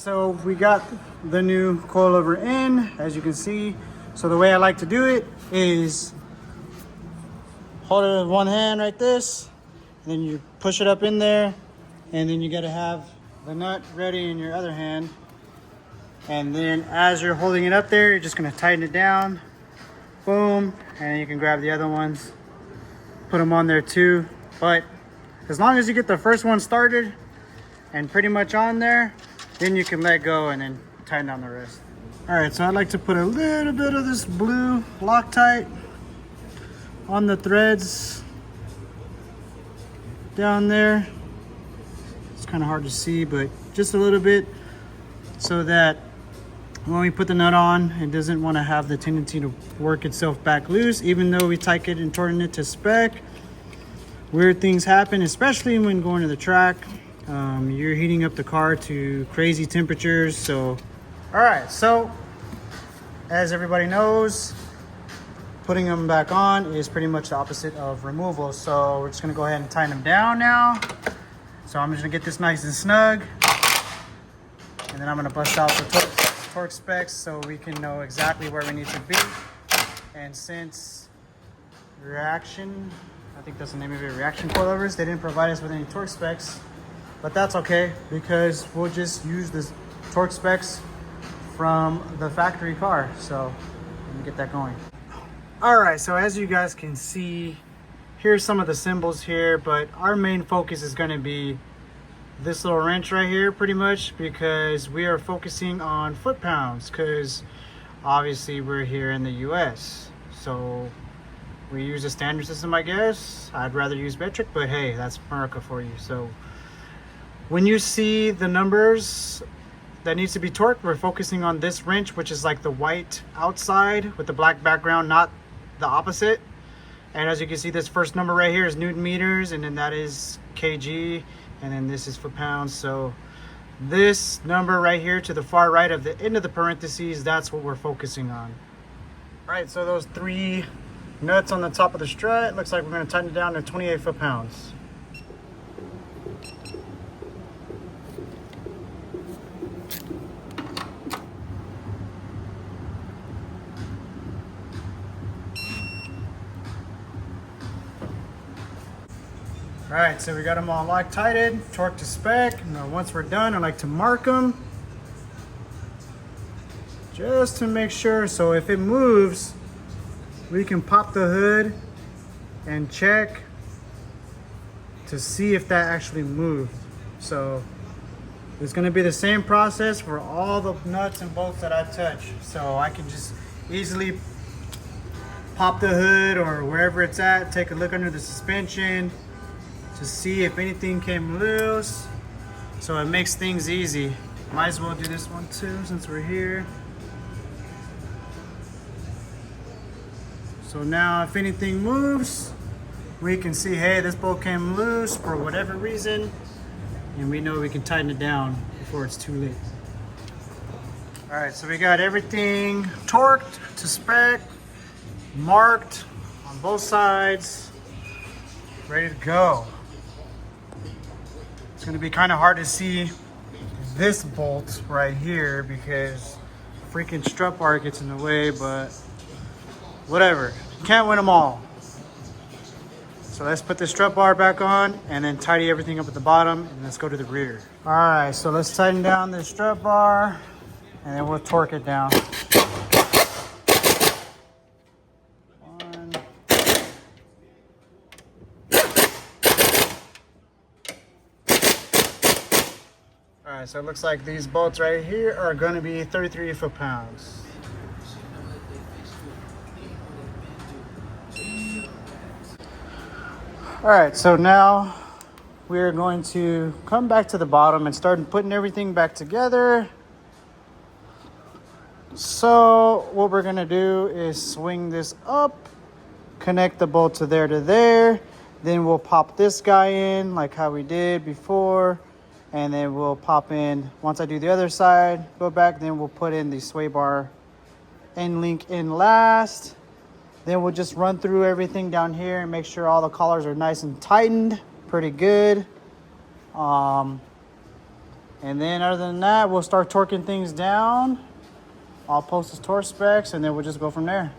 So we got the new coilover in, as you can see. So the way I like to do it is hold it with one hand like this, and then you push it up in there, and then you gotta have the nut ready in your other hand. And then as you're holding it up there, you're just gonna tighten it down, boom, and you can grab the other ones, put them on there too. But as long as you get the first one started and pretty much on there, then you can let go and then tighten down the rest. All right, so I'd like to put a little bit of this blue Loctite on the threads down there. It's kind of hard to see, but just a little bit, so that when we put the nut on, it doesn't want to have the tendency to work itself back loose. Even though we tighten it and torque it to spec, weird things happen, especially when going to the track. You're heating up the car to crazy temperatures. So all right, so as everybody knows, putting them back on is pretty much the opposite of removal. So we're just gonna go ahead and tighten them down now. So I'm just gonna get this nice and snug, and then I'm gonna bust out the torque specs so we can know exactly where we need to be. And since Reaction, I think that's the name of it, Reaction Coilovers, they didn't provide us with any torque specs, but that's okay because we'll just use the torque specs from the factory car. So let me get that going. All right, so as you guys can see, here's some of the symbols here, but our main focus is going to be this little wrench right here, pretty much, because we are focusing on foot-pounds, because obviously we're here in the US, so we use a standard system, I guess. I'd rather use metric, but hey, that's America for you. So when you see the numbers that needs to be torqued, we're focusing on this wrench, which is like the white outside with the black background, not the opposite. And as you can see, this first number right here is Newton meters, and then that is kg, and then this is foot-pounds. So this number right here to the far right of the end of the parentheses, that's what we're focusing on. All right, so those 3 nuts on the top of the strut, looks like we're going to tighten it down to 28 foot-pounds. All right, so we got them all Loctited, torque to spec. Now once we're done, I like to mark them just to make sure. So if it moves, we can pop the hood and check to see if that actually moved. So it's gonna be the same process for all the nuts and bolts that I touch. So I can just easily pop the hood or wherever it's at, take a look under the suspension to see if anything came loose. So it makes things easy. Might as well do this one too since we're here. So now if anything moves, we can see, hey, this bolt came loose for whatever reason, and we know we can tighten it down before it's too late. All right, so we got everything torqued to spec, marked on both sides, ready to go. It's gonna be kind of hard to see this bolt right here because freaking strut bar gets in the way, but whatever, you can't win them all. So let's put the strut bar back on and then tidy everything up at the bottom, and let's go to the rear. All right, so let's tighten down the strut bar and then we'll torque it down. All right, so it looks like these bolts right here are going to be 33 foot-pounds. All right, so now we're going to come back to the bottom and start putting everything back together. So what we're going to do is swing this up, connect the bolt to there, then we'll pop this guy in like how we did before. And then we'll pop in, once I do the other side, go back, then we'll put in the sway bar end link in last. Then we'll just run through everything down here and make sure all the collars are nice and tightened, pretty good. And then other than that, we'll start torquing things down. I'll post his torque specs and then we'll just go from there.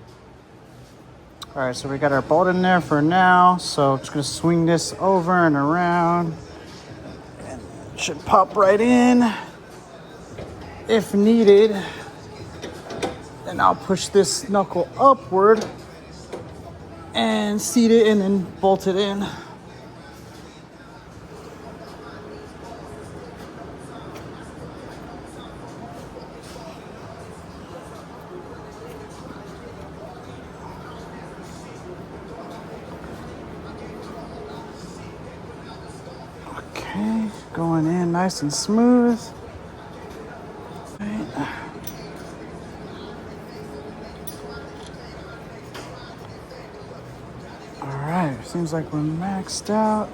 All right, so we got our bolt in there for now. So I'm just gonna swing this over and around. And it should pop right in if needed. Then I'll push this knuckle upward and seat it and then bolt it in. Okay, going in nice and smooth. Right. All right, seems like we're maxed out.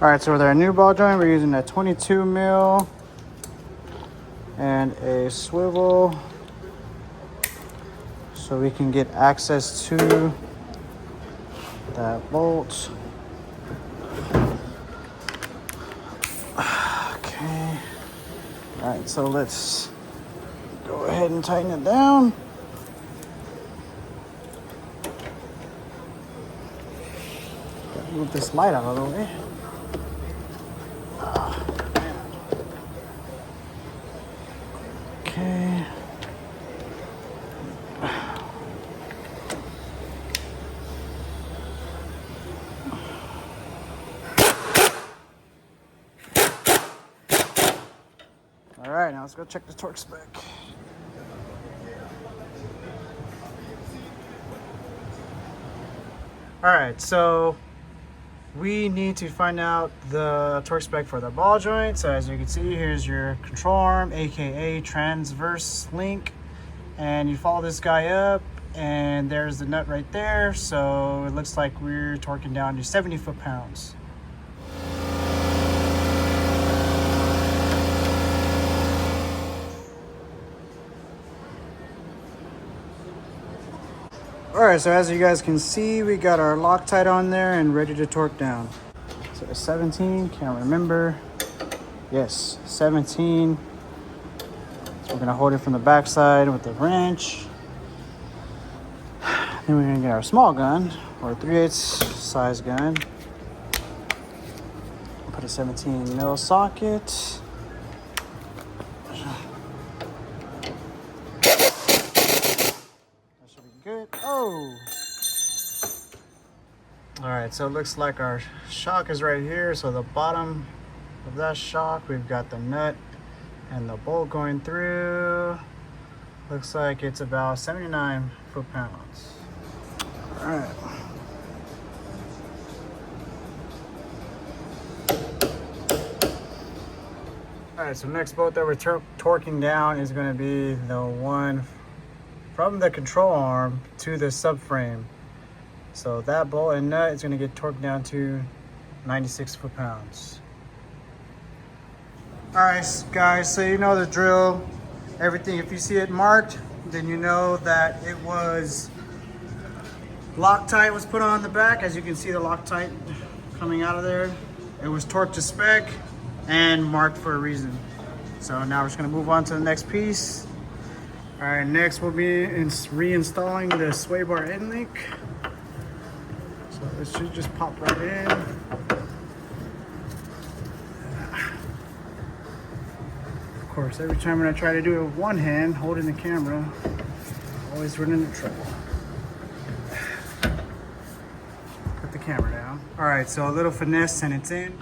All right, so with our new ball joint, we're using a 22 mil and a swivel so we can get access to that bolt. Okay. All right, so let's go ahead and tighten it down. Gotta move this light out of the way. Okay. All right, now let's go check the torque spec. All right, so we need to find out the torque spec for the ball joint. So as you can see, here's your control arm, aka transverse link, and you follow this guy up and there's the nut right there. So it looks like we're torquing down to 70 foot-pounds. All right, so as you guys can see, we got our Loctite on there and ready to torque down. So it's 17, can't remember. Yes, 17. So we're gonna hold it from the backside with the wrench. Then we're gonna get our small gun, or 3/8 size gun. Put a 17 mil socket. Good. Oh. All right, so it looks like our shock is right here. So the bottom of that shock, we've got the nut and the bolt going through. Looks like it's about 79 foot-pounds. All right. All right, so next bolt that we're torquing down is going to be the one from the control arm to the subframe. So that bolt and nut is going to get torqued down to 96 foot-pounds. All right, guys, so you know the drill. Everything, if you see it marked, then you know that it was Loctite was put on the back. As you can see, the Loctite coming out of there. It was torqued to spec and marked for a reason. So now we're just going to move on to the next piece. All right, next we'll be reinstalling the sway bar end link. So it should just pop right in. Of course, every time when I try to do it with one hand, holding the camera, I always run into trouble. Put the camera down. All right, so a little finesse and it's in.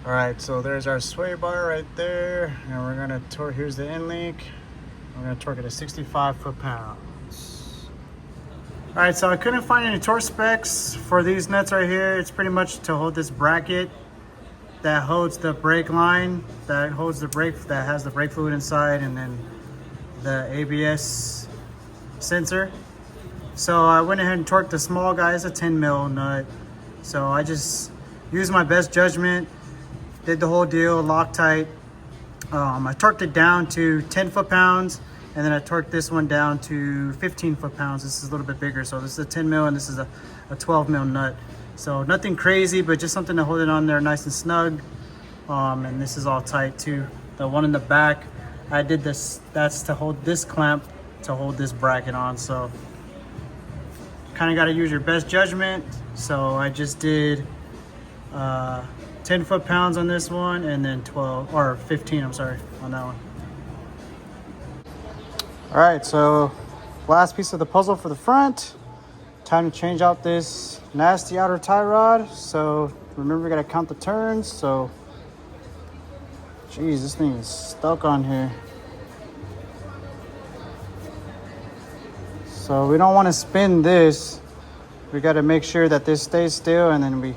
All right, so there's our sway bar right there. And we're gonna torque, here's the end link. We're gonna torque it at 65 foot-pounds. All right, so I couldn't find any torque specs for these nuts right here. It's pretty much to hold this bracket that holds the brake line, that holds the brake, that has the brake fluid inside, and then the ABS sensor. So I went ahead and torqued the small guy. It's a 10 mil nut. So I just used my best judgment, did the whole deal, Loctite. I torqued it down to 10 foot-pounds, and then I torqued this one down to 15 foot-pounds. This is a little bit bigger, so this is a 10 mil and this is a 12 mil nut. So nothing crazy, but just something to hold it on there nice and snug. And this is all tight too. The one in the back, I did this, that's to hold this clamp to hold this bracket on. So kind of got to use your best judgment. So I just did 10 foot-pounds on this one, and then 12 or 15, I'm sorry, on that one. All right, so last piece of the puzzle for the front. Time to change out this nasty outer tie rod. So remember, we gotta count the turns. So, geez, this thing is stuck on here. So we don't want to spin this. We got to make sure that this stays still, and then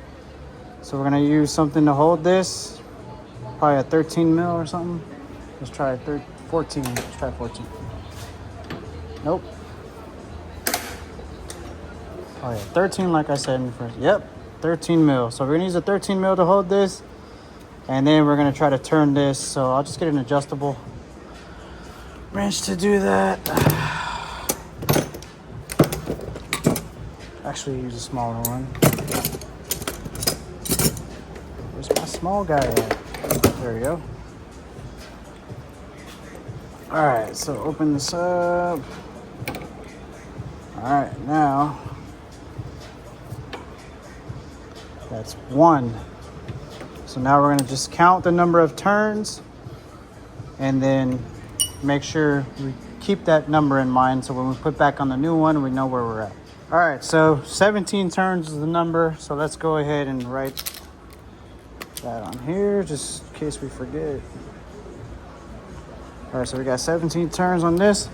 so we're gonna use something to hold this. Probably a 13 mil or something. Let's try 14. Let's try 14. Nope. Oh yeah, 13, like I said in the first. Yep, 13 mil. So we're gonna use a 13 mil to hold this, and then we're gonna try to turn this. So I'll just get an adjustable wrench to do that. Actually, use a smaller one. Where's my small guy at? There we go. All right, so open this up. All right, now. That's 1. So now we're gonna just count the number of turns and then make sure we keep that number in mind. So when we put back on the new one, we know where we're at. All right, so 17 turns is the number. So let's go ahead and write that on here just in case we forget. All right, so we got 17 turns on this.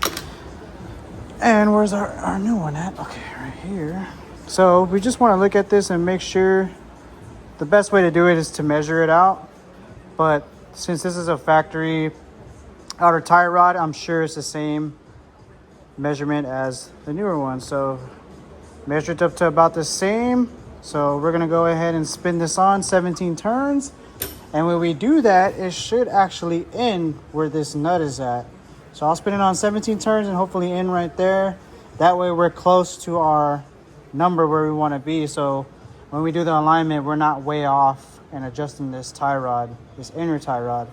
And where's our new one at? Okay, right here. So we just wanna look at this and make sure. The best way to do it is to measure it out, but since this is a factory outer tie rod, I'm sure it's the same measurement as the newer one. So measure it up to about the same. So we're gonna go ahead and spin this on 17 turns. And when we do that, it should actually end where this nut is at. So I'll spin it on 17 turns and hopefully end right there. That way we're close to our number where we wanna be. So when we do the alignment, we're not way off and adjusting this tie rod, this inner tie rod.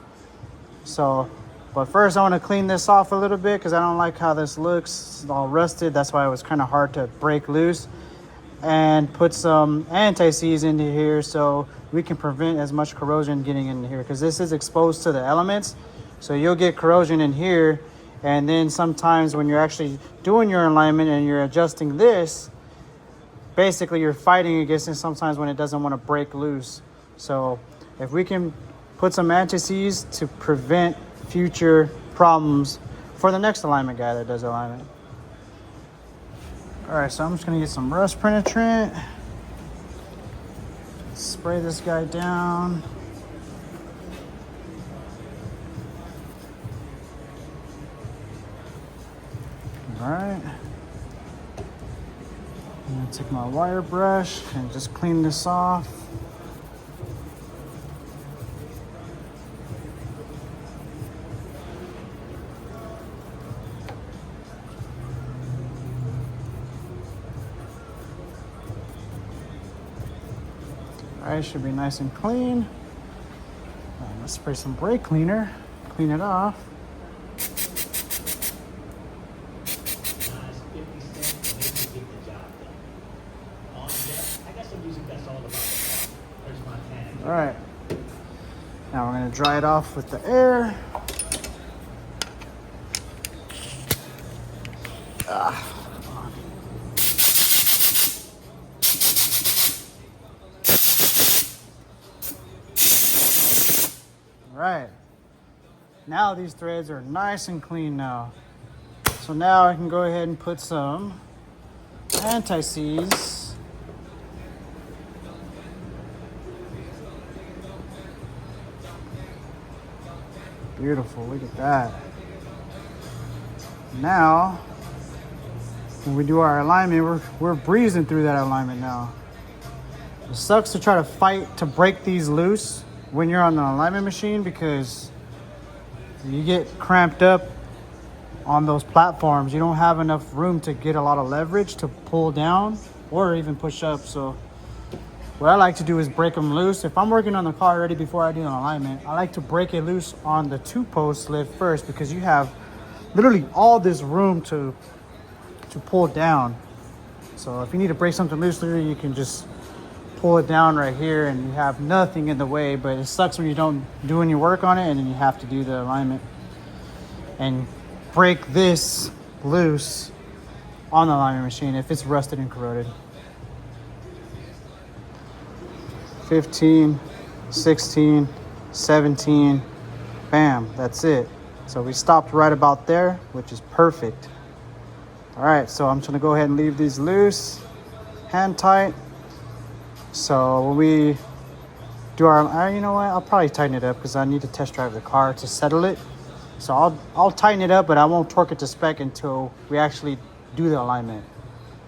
So, but first I want to clean this off a little bit because I don't like how this looks. It's all rusted. That's why it was kind of hard to break loose. And put some anti-seize into here so we can prevent as much corrosion getting in here, because this is exposed to the elements. So you'll get corrosion in here. And then sometimes when you're actually doing your alignment and you're adjusting this, basically you're fighting against it sometimes when it doesn't want to break loose. So if we can put some anti-seize to prevent future problems for the next alignment guy that does alignment. All right, so I'm just gonna get some rust penetrant. Spray this guy down. All right. I'm gonna take my wire brush and just clean this off. All right, should be nice and clean. Let's spray some brake cleaner, clean it off. All right, now we're gonna dry it off with the air. All right, now these threads are nice and clean now. So now I can go ahead and put some anti-seize. Beautiful, look at that. Now, when we do our alignment, we're breezing through that alignment now. It sucks to try to fight to break these loose when you're on the alignment machine, because you get cramped up on those platforms. You don't have enough room to get a lot of leverage to pull down or even push up. So what I like to do is break them loose. If I'm working on the car already before I do an alignment, I like to break it loose on the 2-post lift first, because you have literally all this room to pull down. So if you need to break something loose, literally you can just pull it down right here and you have nothing in the way. But it sucks when you don't do any work on it and then you have to do the alignment and break this loose on the alignment machine if it's rusted and corroded. 15, 16, 17, bam, that's it. So we stopped right about there, which is perfect. All right, so I'm just gonna go ahead and leave these loose, hand tight. So when we do our, you know what, I'll probably tighten it up because I need to test drive the car to settle it. So I'll tighten it up, but I won't torque it to spec until we actually do the alignment.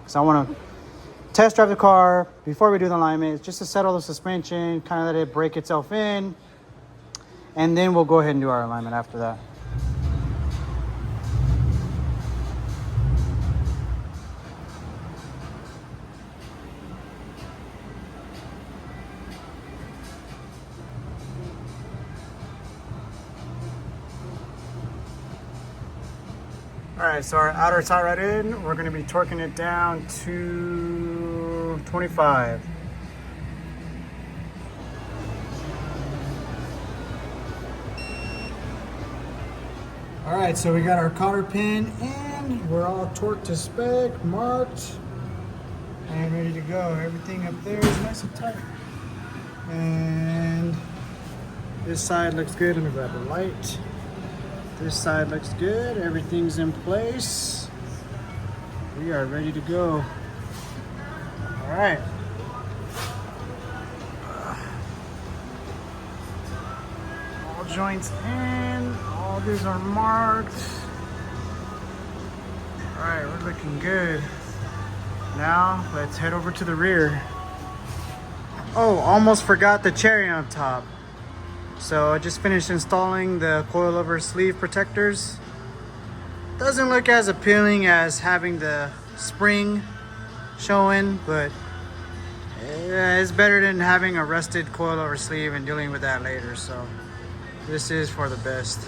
Because I want to test drive the car before we do the alignment, just to settle the suspension, kind of let it break itself in, and then we'll go ahead and do our alignment after that. All right, so our outer tie rod in, we're going to be torquing it down to 25. All right, so we got our cotter pin in. We're all torqued to spec, marked, and ready to go. Everything up there is nice and tight. And this side looks good. Let me grab the light. This side looks good. Everything's in place. We are ready to go. All right. All joints in. All these are marked. All right, we're looking good. Now let's head over to the rear. Oh, almost forgot the cherry on top. So I just finished installing the coilover sleeve protectors. Doesn't look as appealing as having the spring showing, but it's better than having a rusted coilover sleeve and dealing with that later. So this is for the best.